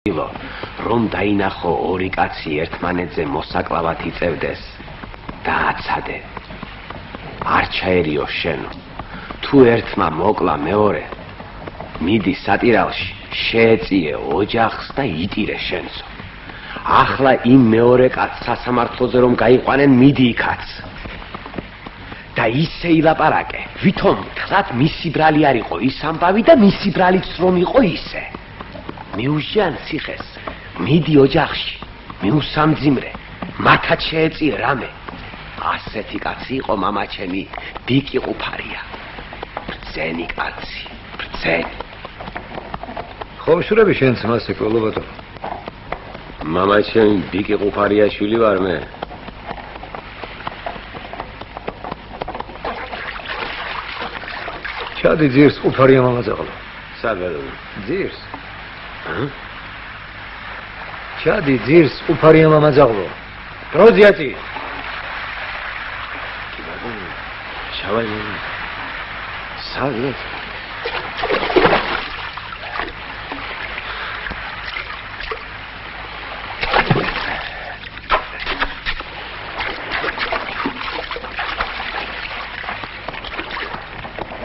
რომ დაინახო ორი კაცი ერთმანეთზე მოსაკლავად იწევდეს და აცადე. არ ჩაერიო შენო. თუ ერთმა მოკლა მეორე, მიდი სატირალში, შეეწიე ოჯახს და იტირე შენцо. ახლა იმ მეორე კაცს სასამართლოზე რომ გაიყვანენ, მიდი იქაც. და ისე ილაპარაკე, ვითომ თხლად მისი ბრალი არ იყო ის ამბავი და მისი ბრალიც რომ იყო ისე. მიუჟიან ციხეს, მიდი ოჯახში, მიუსამძიმრე, მათაც შეეწიე რამე. ასეთი კაცი იყო მამაჩემი, ბიკი ყუფარია. ბრძენი კაცი, ბრძენი. ხომშურები შენც მას ეკოლობადო. მამაჩემი ბიკი ყუფარია შვილი ვარ მე. ჩადი ძირს ყუფარია მამაძაღლო. სადღაც ძირს. ჩადი ძირს ყუფარია მამაძაღლო. დროზიათი. შავай სადღაც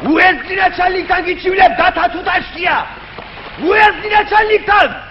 უეცი начальник-თან გიჩივლებ დათათუდაშია. უეცი начальник-თან